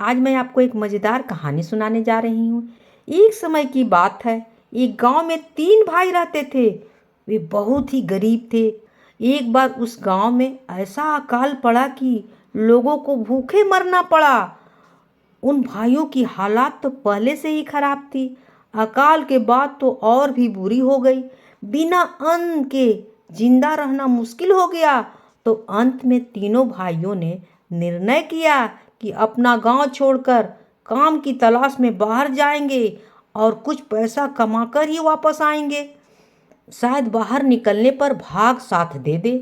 आज मैं आपको एक मज़ेदार कहानी सुनाने जा रही हूँ। एक समय की बात है, एक गांव में 3 भाई रहते थे। वे बहुत ही गरीब थे। एक बार उस गांव में ऐसा अकाल पड़ा कि लोगों को भूखे मरना पड़ा। उन भाइयों की हालात तो पहले से ही खराब थी। अकाल के बाद तो और भी बुरी हो गई। बिना अन्न के जिंदा रहना मुश्किल हो गया। तो अंत में तीनों भाइयों ने निर्णय किया कि अपना गांव छोड़कर काम की तलाश में बाहर जाएंगे और कुछ पैसा कमाकर ही वापस आएंगे। शायद बाहर निकलने पर भाग साथ दे दे।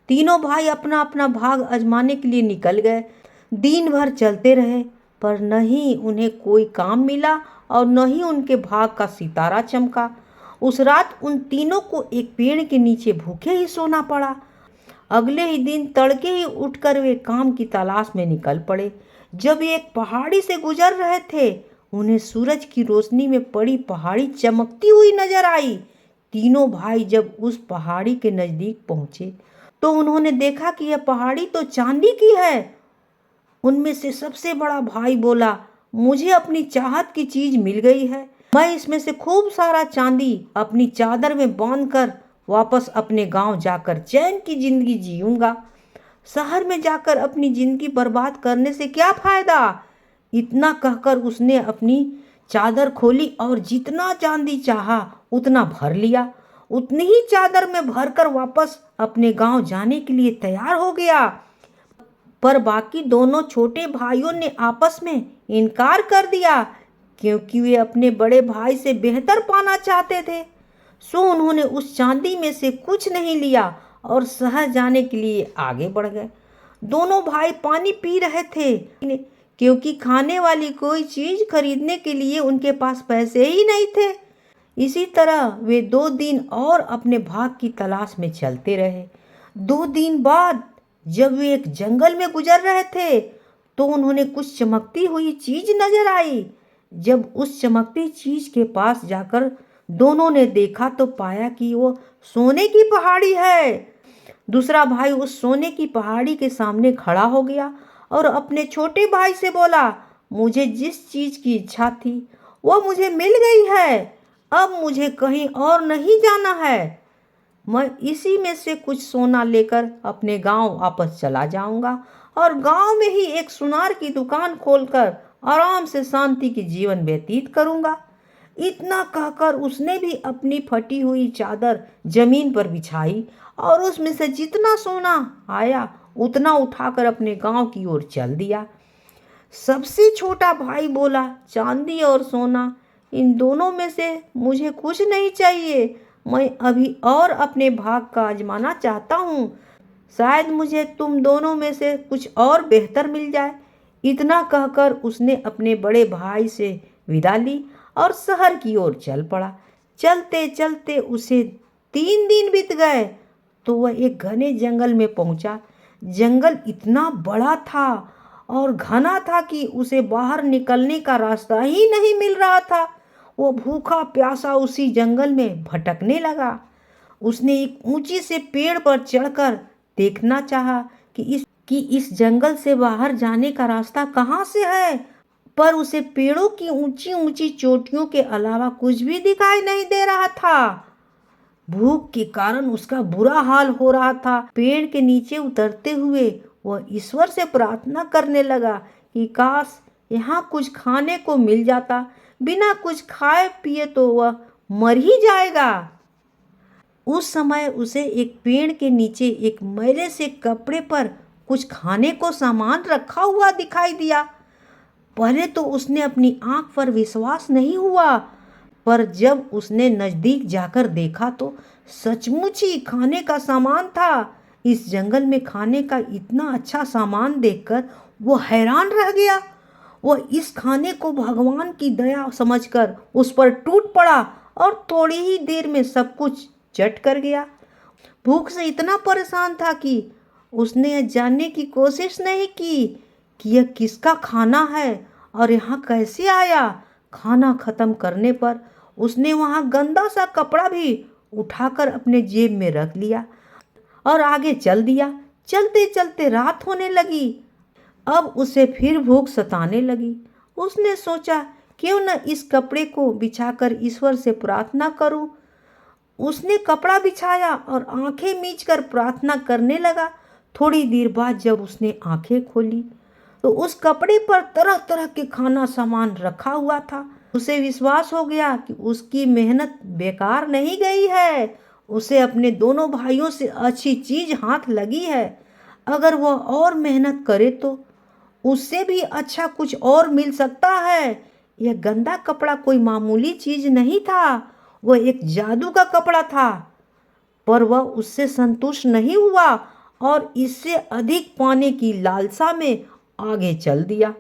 तीनों भाई अपना अपना भाग आजमाने के लिए निकल गए। दिन भर चलते रहे, पर न ही उन्हें कोई काम मिला और न ही उनके भाग का सितारा चमका। उस रात उन तीनों को एक पेड़ के नीचे भूखे ही सोना पड़ा। अगले ही दिन तड़के ही उठकर वे काम की तलाश में निकल पड़े। जब वे एक पहाड़ी से गुजर रहे थे, उन्हें सूरज की रोशनी में पड़ी पहाड़ी चमकती हुई नजर आई। तीनों भाई जब उस पहाड़ी के नजदीक पहुंचे तो उन्होंने देखा कि यह पहाड़ी तो चांदी की है। उनमें से सबसे बड़ा भाई बोला, मुझे अपनी चाहत की चीज मिल गई है। मैं इसमें से खूब सारा चांदी अपनी चादर में बांधकर वापस अपने गांव जाकर चैन की जिंदगी जीऊंगा। शहर में जाकर अपनी जिंदगी बर्बाद करने से क्या फायदा। इतना कहकर उसने अपनी चादर खोली और जितना चांदी चाहा उतना भर लिया। उतनी ही चादर में भरकर वापस अपने गांव जाने के लिए तैयार हो गया। पर बाकी दोनों छोटे भाइयों ने आपस में इनकार कर दिया, क्योंकि वे अपने बड़े भाई से बेहतर पाना चाहते थे। सो उन्होंने उस चांदी में से कुछ नहीं लिया और शहर जाने के लिए आगे बढ़ गए। दोनों भाई पानी पी रहे थे, क्योंकि खाने वाली कोई चीज खरीदने के लिए उनके पास पैसे ही नहीं थे। इसी तरह वे 2 दिन और अपने भाग की तलाश में चलते रहे। 2 दिन बाद जब वे एक जंगल में गुजर रहे थे तो उन्होंने कुछ चमकती हुई चीज नजर आई। जब उस चमकती चीज के पास जाकर दोनों ने देखा तो पाया कि वो सोने की पहाड़ी है। दूसरा भाई उस सोने की पहाड़ी के सामने खड़ा हो गया और अपने छोटे भाई से बोला, मुझे जिस चीज की इच्छा थी वो मुझे मिल गई है। अब मुझे कहीं और नहीं जाना है। मैं इसी में से कुछ सोना लेकर अपने गांव वापस चला जाऊंगा और गांव में ही एक सुनार की दुकान खोलकर आराम से शांति की जीवन व्यतीत करूंगा। इतना कहकर उसने भी अपनी फटी हुई चादर जमीन पर बिछाई और उसमें से जितना सोना आया उतना उठाकर अपने गांव की ओर चल दिया। सबसे छोटा भाई बोला, चांदी और सोना, इन दोनों में से मुझे कुछ नहीं चाहिए। मैं अभी और अपने भाग का आजमाना चाहता हूँ। शायद मुझे तुम दोनों में से कुछ और बेहतर मिल जाए। इतना कहकर उसने अपने बड़े भाई से विदा ली और शहर की ओर चल पड़ा। चलते चलते उसे 3 दिन बीत गए तो वह एक घने जंगल में पहुंचा। जंगल इतना बड़ा था और घना था कि उसे बाहर निकलने का रास्ता ही नहीं मिल रहा था। वो भूखा प्यासा उसी जंगल में भटकने लगा। उसने एक ऊंची से पेड़ पर चढ़कर देखना चाहा कि इस जंगल से बाहर जाने का रास्ता कहाँ से है, पर उसे पेड़ों की ऊंची ऊंची चोटियों के अलावा कुछ भी दिखाई नहीं दे रहा था। भूख के कारण उसका बुरा हाल हो रहा था। पेड़ के नीचे उतरते हुए वह ईश्वर से प्रार्थना करने लगा कि काश यहाँ कुछ खाने को मिल जाता। बिना कुछ खाए पिए तो वह मर ही जाएगा। उस समय उसे एक पेड़ के नीचे एक मैले से कपड़े पर कुछ खाने को सामान रखा हुआ दिखाई दिया। पहले तो उसने अपनी आंख पर विश्वास नहीं हुआ, पर जब उसने नजदीक जाकर देखा तो सचमुच ही खाने का सामान था। इस जंगल में खाने का इतना अच्छा सामान देखकर वो हैरान रह गया। वह इस खाने को भगवान की दया समझकर उस पर टूट पड़ा और थोड़ी ही देर में सब कुछ चट कर गया। भूख से इतना परेशान था कि उसने यह जानने की कोशिश नहीं की कि यह किसका खाना है और यहाँ कैसे आया। खाना खत्म करने पर उसने वहाँ गंदा सा कपड़ा भी उठाकर अपने जेब में रख लिया और आगे चल दिया। चलते चलते रात होने लगी। अब उसे फिर भूख सताने लगी। उसने सोचा, क्यों न इस कपड़े को बिछाकर ईश्वर से प्रार्थना करूं। उसने कपड़ा बिछाया और आंखें मीचकर प्रार्थना करने लगा। थोड़ी देर बाद जब उसने आंखें खोली तो उस कपड़े पर तरह तरह के खाना सामान रखा हुआ था। उसे विश्वास हो गया कि उसकी मेहनत बेकार नहीं गई है। उसे अपने दोनों भाइयों से अच्छी चीज हाथ लगी है। अगर वह और मेहनत करे तो उससे भी अच्छा कुछ और मिल सकता है। यह गंदा कपड़ा कोई मामूली चीज नहीं था, वह एक जादू का कपड़ा था। पर वह उससे संतुष्ट नहीं हुआ और इससे अधिक पाने की लालसा में आगे चल दिया।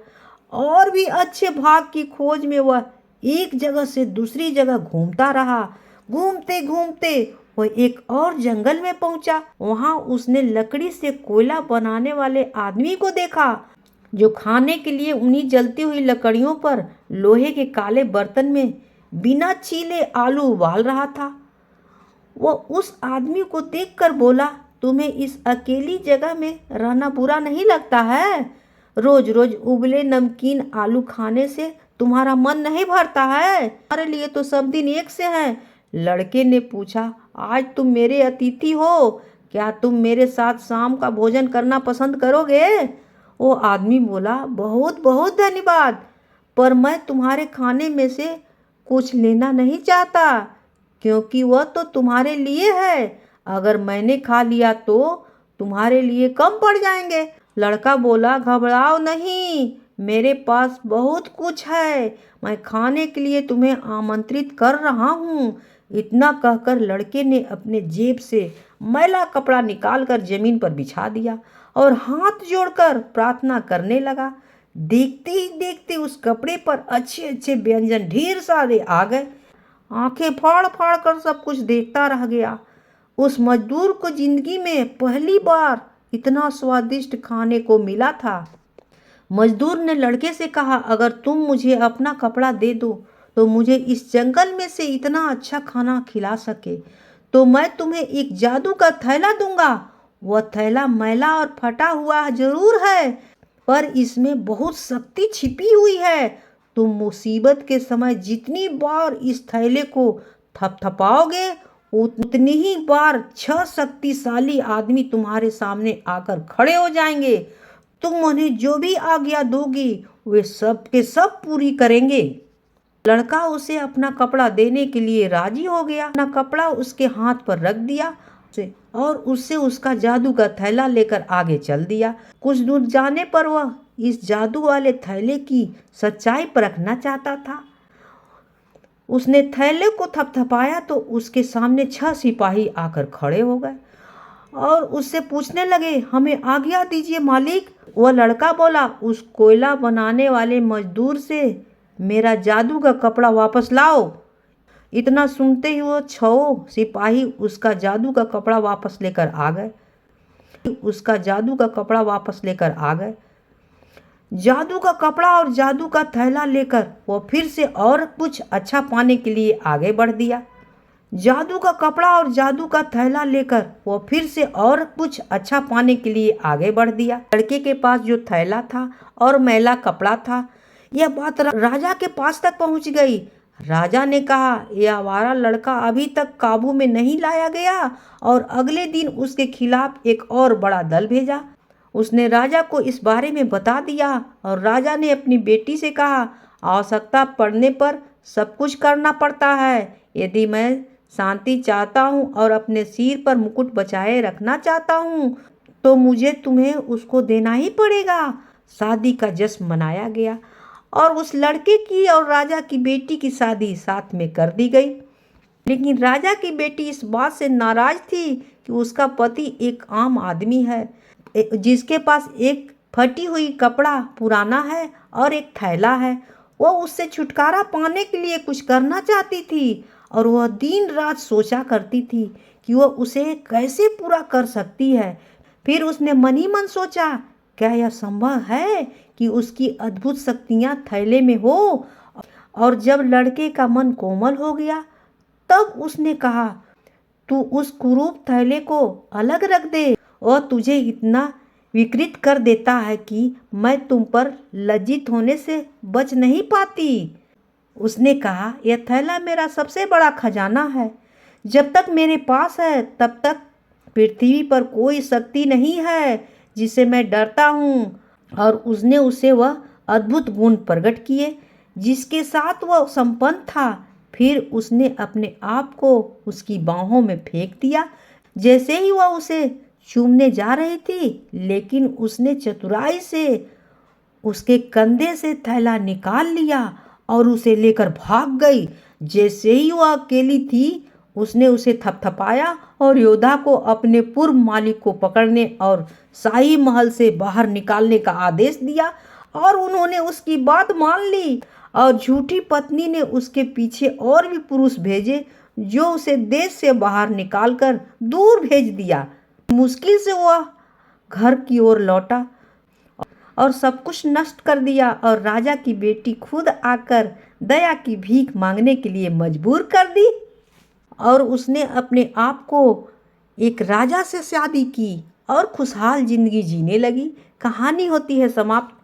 और भी अच्छे भाग की खोज में वह एक जगह से दूसरी जगह घूमता रहा। घूमते घूमते वह एक और जंगल में पहुंचा। वहां उसने लकड़ी से कोयला बनाने वाले आदमी को देखा, जो खाने के लिए उन्हीं जलती हुई लकड़ियों पर लोहे के काले बर्तन में बिना छीले आलू उबाल रहा था। वो उस आदमी को देखकर बोला, तुम्हें इस अकेली जगह में रहना बुरा नहीं लगता है? रोज रोज उबले नमकीन आलू खाने से तुम्हारा मन नहीं भरता है? हमारे लिए तो सब दिन एक से हैं। लड़के ने पूछा, आज तुम मेरे अतिथि हो, क्या तुम मेरे साथ शाम का भोजन करना पसंद करोगे? वो आदमी बोला, बहुत बहुत धन्यवाद, पर मैं तुम्हारे खाने में से कुछ लेना नहीं चाहता, क्योंकि वह तो तुम्हारे लिए है। अगर मैंने खा लिया तो तुम्हारे लिए कम पड़ जाएंगे। लड़का बोला, घबराओ नहीं, मेरे पास बहुत कुछ है, मैं खाने के लिए तुम्हें आमंत्रित कर रहा हूँ। इतना कहकर लड़के ने अपने जेब से मैला कपड़ा निकालकर जमीन पर बिछा दिया और हाथ जोड़कर प्रार्थना करने लगा। देखते ही देखते उस कपड़े पर अच्छे अच्छे व्यंजन ढेर सारे आ गए। आंखें फाड़ फाड़ कर सब कुछ देखता रह गया। उस मजदूर को जिंदगी में पहली बार इतना स्वादिष्ट खाने को मिला था। मजदूर ने लड़के से कहा, अगर तुम मुझे अपना कपड़ा दे दो तो मुझे इस जंगल में से इतना अच्छा खाना खिला सके तो मैं तुम्हें एक जादू का थैला दूंगा। वह थैला मैला और फटा हुआ जरूर है, पर इसमें बहुत शक्ति छिपी हुई है। तुम मुसीबत के समय जितनी बार इस थैले को थपथपाओगे उतनी ही बार 6 शक्तिशाली आदमी तुम्हारे सामने आकर खड़े हो जाएंगे। तुम उन्हें जो भी आज्ञा दोगी वे सब के सब पूरी करेंगे। लड़का उसे अपना कपड़ा देने के लिए राजी हो गया। अपना कपड़ा उसके हाथ पर रख दिया और उससे उसका जादू का थैला लेकर आगे चल दिया। कुछ दूर जाने पर वह इस जादू वाले थैले की सच्चाई परखना चाहता था। उसने थैले को थपथपाया तो उसके सामने 6 सिपाही आकर खड़े हो गए और उससे पूछने लगे, हमें आज्ञा दीजिए मालिक। वह लड़का बोला, उस कोयला बनाने वाले मजदूर से मेरा जादू का कपड़ा वापस लाओ। इतना सुनते ही वो 6 सिपाही उसका जादू का कपड़ा वापस लेकर आ गए। जादू का कपड़ा और जादू का थैला लेकर वो फिर से और कुछ अच्छा पाने के लिए आगे बढ़ दिया। जादू का कपड़ा और जादू का थैला लेकर वो फिर से और कुछ अच्छा पाने के लिए आगे बढ़ दिया। लड़के के पास जो थैला था और मैला कपड़ा था, यह बात राजा के पास तक पहुंच गई। राजा ने कहा, यह आवारा लड़का अभी तक काबू में नहीं लाया गया और अगले दिन उसके खिलाफ एक और बड़ा दल भेजा। उसने राजा को इस बारे में बता दिया और राजा ने अपनी बेटी से कहा, आवश्यकता पड़ने पर सब कुछ करना पड़ता है। यदि मैं शांति चाहता हूँ और अपने सिर पर मुकुट बचाए रखना चाहता हूँ तो मुझे तुम्हें उसको देना ही पड़ेगा। शादी का जश्न मनाया गया और उस लड़के की और राजा की बेटी की शादी साथ में कर दी गई। लेकिन राजा की बेटी इस बात से नाराज थी कि उसका पति एक आम आदमी है, जिसके पास एक फटी हुई कपड़ा पुराना है और एक थैला है। वह उससे छुटकारा पाने के लिए कुछ करना चाहती थी और वह दिन रात सोचा करती थी कि वह उसे कैसे पूरा कर सकती है। फिर उसने मन ही मन सोचा, क्या यह संभव है कि उसकी अद्भुत शक्तियाँ थैले में हो? और जब लड़के का मन कोमल हो गया तब उसने कहा, तू उस कुरूप थैले को अलग रख दे और तुझे इतना विकृत कर देता है कि मैं तुम पर लज्जित होने से बच नहीं पाती। उसने कहा, यह थैला मेरा सबसे बड़ा खजाना है। जब तक मेरे पास है तब तक पृथ्वी पर कोई शक्ति नहीं है जिसे मैं डरता हूँ। और उसने उसे वह अद्भुत गुण प्रकट किए जिसके साथ वह संपन्न था। फिर उसने अपने आप को उसकी बाहों में फेंक दिया। जैसे ही वह उसे चूमने जा रही थी, लेकिन उसने चतुराई से उसके कंधे से थैला निकाल लिया और उसे लेकर भाग गई। जैसे ही वह अकेली थी, उसने उसे थपथपाया और योद्धा को अपने पूर्व मालिक को पकड़ने और शाही महल से बाहर निकालने का आदेश दिया। और उन्होंने उसकी बात मान ली और झूठी पत्नी ने उसके पीछे और भी पुरुष भेजे जो उसे देश से बाहर निकालकर दूर भेज दिया। मुश्किल से वह घर की ओर लौटा और सब कुछ नष्ट कर दिया, और राजा की बेटी खुद आकर दया की भीख मांगने के लिए मजबूर कर दी। और उसने अपने आप को एक राजा से शादी की और खुशहाल जिंदगी जीने लगी। कहानी होती है समाप्त।